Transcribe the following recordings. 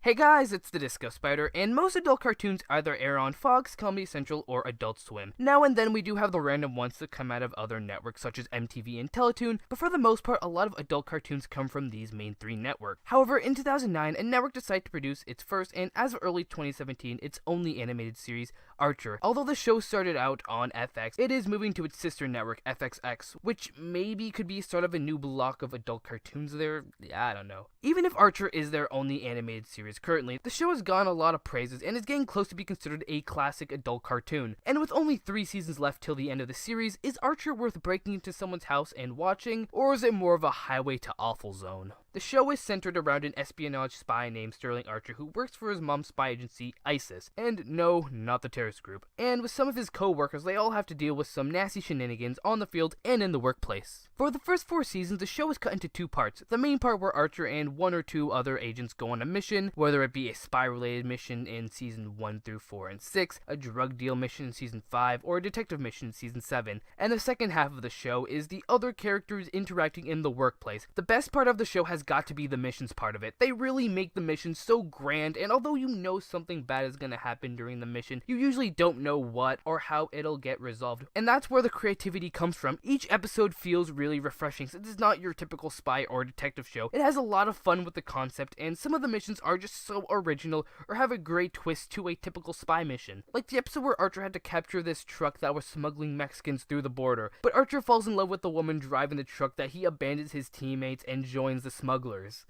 Hey guys, it's the Disco Spider, and most adult cartoons either air on Fox, Comedy Central, or Adult Swim. Now and then we do have the random ones that come out of other networks such as MTV and Teletoon, but for the most part, a lot of adult cartoons come from these main three networks. However, in 2009, a network decided to produce its first, and as of early 2017, its only animated series, Archer. Although the show started out on FX, it is moving to its sister network, FXX, which maybe could be sort of a new block of adult cartoons there. I don't know. Even if Archer is their only animated series currently, the show has gotten a lot of praises and is getting close to be considered a classic adult cartoon. And with only 3 seasons left till the end of the series, is Archer worth breaking into someone's house and watching, or is it more of a highway to awful zone? The show is centered around an espionage spy named Sterling Archer who works for his mom's spy agency, ISIS. And no, not the terrorist group. And with some of his co-workers, they all have to deal with some nasty shenanigans on the field and in the workplace. For the first 4 seasons, the show is cut into 2 parts. The main part where Archer and 1 or 2 other agents go on a mission, whether it be a spy-related mission in season 1 through 4 and 6, a drug deal mission in season 5, or a detective mission in season 7. And the second half of the show is the other characters interacting in the workplace. The best part of the show has got to be the missions part of it. They really make the mission so grand, and although you know something bad is gonna happen during the mission, you usually don't know what or how it'll get resolved. And that's where the creativity comes from. Each episode feels really refreshing since it's not your typical spy or detective show. It has a lot of fun with the concept, and some of the missions are just so original or have a great twist to a typical spy mission. Like the episode where Archer had to capture this truck that was smuggling Mexicans through the border, but Archer falls in love with the woman driving the truck that he abandons his teammates and joins the smugglers.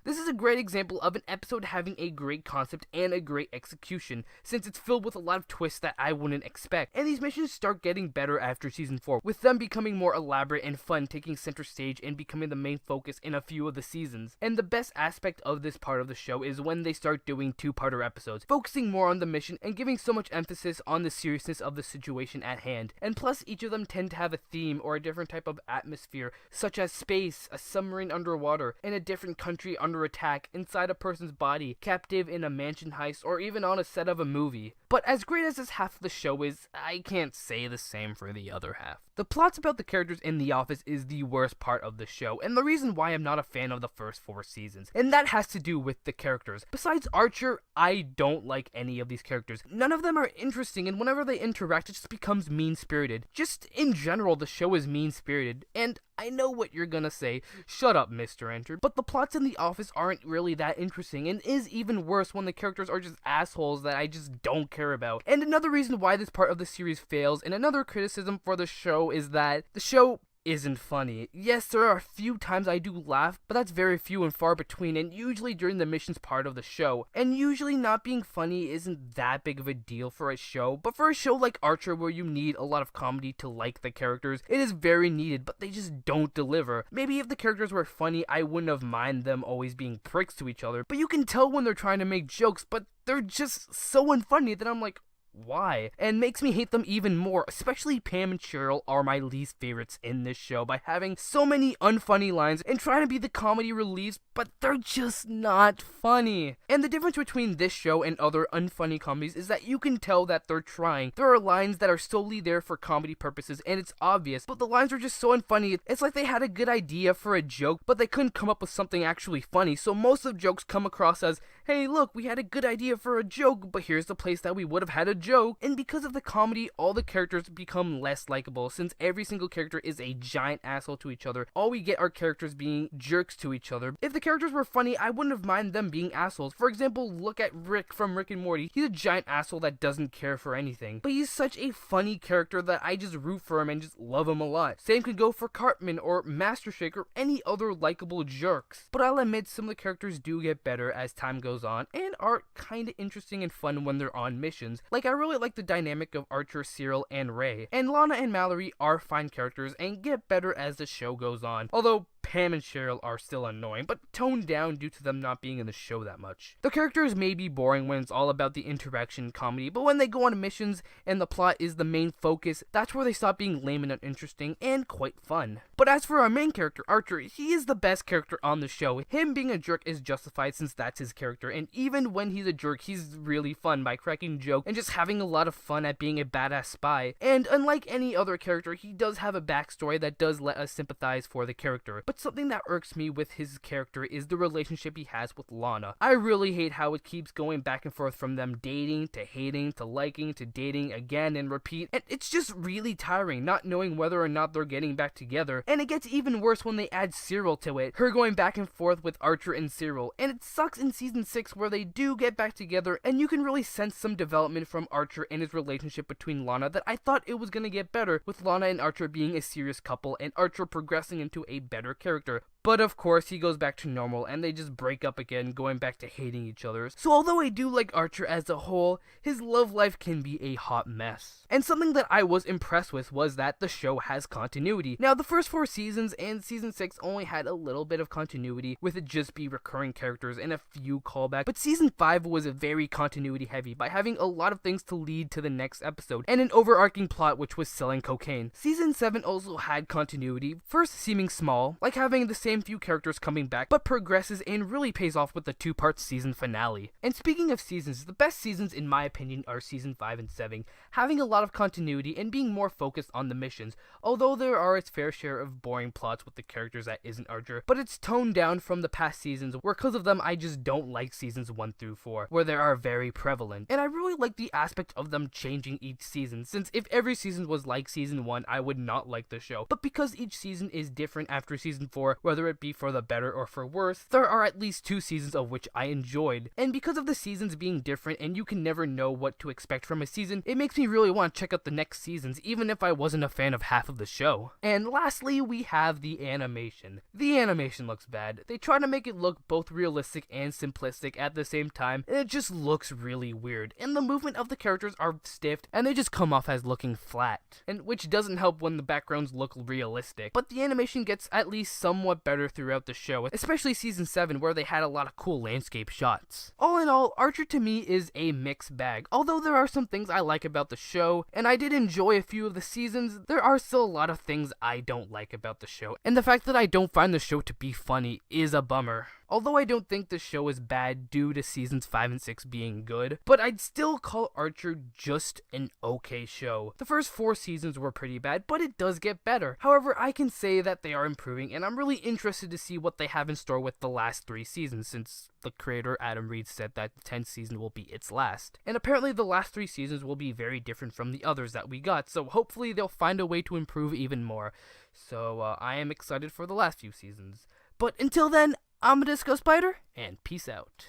This is a great example of an episode having a great concept and a great execution, since it's filled with a lot of twists that I wouldn't expect, and these missions start getting better after season 4, with them becoming more elaborate and fun, taking center stage and becoming the main focus in a few of the seasons. And the best aspect of this part of the show is when they start doing 2-parter episodes, focusing more on the mission and giving so much emphasis on the seriousness of the situation at hand. And plus, each of them tend to have a theme or a different type of atmosphere, such as space, a submarine underwater, in a different country under attack, inside a person's body, captive in a mansion heist, or even on a set of a movie. But as great as this half of the show is, I can't say the same for the other half. The plots about the characters in The Office is the worst part of the show, and the reason why I'm not a fan of the first 4 seasons, and that has to do with the characters. Besides Archer, I don't like any of these characters. None of them are interesting, and whenever they interact, it just becomes mean-spirited. Just in general, the show is mean-spirited, and I know what you're gonna say, shut up, Mr. Enter, but the plots in The Office aren't really that interesting, and is even worse when the characters are just assholes that I just don't care about. And another reason why this part of the series fails, and another criticism for the show, is that the show isn't funny. Yes, there are a few times I do laugh, but that's very few and far between, and usually during the missions part of the show. And usually not being funny isn't that big of a deal for a show, but for a show like Archer where you need a lot of comedy to like the characters, it is very needed, but they just don't deliver. Maybe if the characters were funny, I wouldn't have minded them always being pricks to each other, but you can tell when they're trying to make jokes, but they're just so unfunny that I'm like, why? And makes me hate them even more, especially Pam and Cheryl are my least favorites in this show by having so many unfunny lines and trying to be the comedy reliefs, but they're just not funny. And the difference between this show and other unfunny comedies is that you can tell that they're trying. There are lines that are solely there for comedy purposes and it's obvious, but the lines are just so unfunny. It's like they had a good idea for a joke, but they couldn't come up with something actually funny, so most of the jokes come across as, hey look, we had a good idea for a joke, but here's the place that we would have had a joke. And because of the comedy, all the characters become less likable, since every single character is a giant asshole to each other. All we get are characters being jerks to each other. If the characters were funny, I wouldn't have minded them being assholes. For example, look at Rick from Rick and Morty. He's a giant asshole that doesn't care for anything, but he's such a funny character that I just root for him and just love him a lot. Same could go for Cartman or Master Shake or any other likable jerks. But I'll admit some of the characters do get better as time goes on and are kinda interesting and fun when they're on missions. Like I really like the dynamic of Archer, Cyril, and Ray. And Lana and Mallory are fine characters and get better as the show goes on. Although Pam and Cheryl are still annoying, but toned down due to them not being in the show that much. The characters may be boring when it's all about the interaction and comedy, but when they go on missions and the plot is the main focus, that's where they stop being lame and uninteresting and quite fun. But as for our main character, Archer, he is the best character on the show. Him being a jerk is justified since that's his character, and even when he's a jerk, he's really fun by cracking jokes and just having a lot of fun at being a badass spy. And unlike any other character, he does have a backstory that does let us sympathize for the character. But something that irks me with his character is the relationship he has with Lana. I really hate how it keeps going back and forth from them dating, to hating, to liking, to dating again and repeat, and it's just really tiring not knowing whether or not they're getting back together, and it gets even worse when they add Cyril to it, her going back and forth with Archer and Cyril, and it sucks in season 6 where they do get back together, and you can really sense some development from Archer and his relationship between Lana that I thought it was gonna get better, with Lana and Archer being a serious couple and Archer progressing into a better character. But of course, he goes back to normal and they just break up again, going back to hating each other. So although I do like Archer as a whole, his love life can be a hot mess. And something that I was impressed with was that the show has continuity. Now, the first 4 seasons and season 6 only had a little bit of continuity, with it just be recurring characters and a few callbacks. But season 5 was very continuity heavy by having a lot of things to lead to the next episode, and an overarching plot which was selling cocaine. Season 7 also had continuity, first seeming small, like having the same few characters coming back, but progresses and really pays off with the 2-part season finale. And speaking of seasons, the best seasons in my opinion are season 5 and 7, having a lot of continuity and being more focused on the missions, although there are its fair share of boring plots with the characters that isn't Archer, but it's toned down from the past seasons, where because of them I just don't like seasons 1 through 4, where they are very prevalent. And I really like the aspect of them changing each season, since if every season was like season 1, I would not like the show. But because each season is different after season 4, whether it be for the better or for worse, there are at least 2 seasons of which I enjoyed. And because of the seasons being different and you can never know what to expect from a season, it makes me really want to check out the next seasons, even if I wasn't a fan of half of the show. And lastly, we have the animation. The animation looks bad. They try to make it look both realistic and simplistic at the same time, and it just looks really weird. And the movement of the characters are stiff, and they just come off as looking flat, and which doesn't help when the backgrounds look realistic. But the animation gets at least somewhat better throughout the show, especially season 7 where they had a lot of cool landscape shots. All in all, Archer to me is a mixed bag. Although there are some things I like about the show, and I did enjoy a few of the seasons, there are still a lot of things I don't like about the show, and the fact that I don't find the show to be funny is a bummer. Although I don't think the show is bad due to seasons 5 and 6 being good, but I'd still call Archer just an okay show. The first 4 seasons were pretty bad, but it does get better. However, I can say that they are improving, and I'm really interested to see what they have in store with the last 3 seasons, since the creator Adam Reed said that the 10th season will be its last. And apparently the last 3 seasons will be very different from the others that we got, so hopefully they'll find a way to improve even more. So I am excited for the last few seasons. But until then, I'm a Disco Spider, and peace out.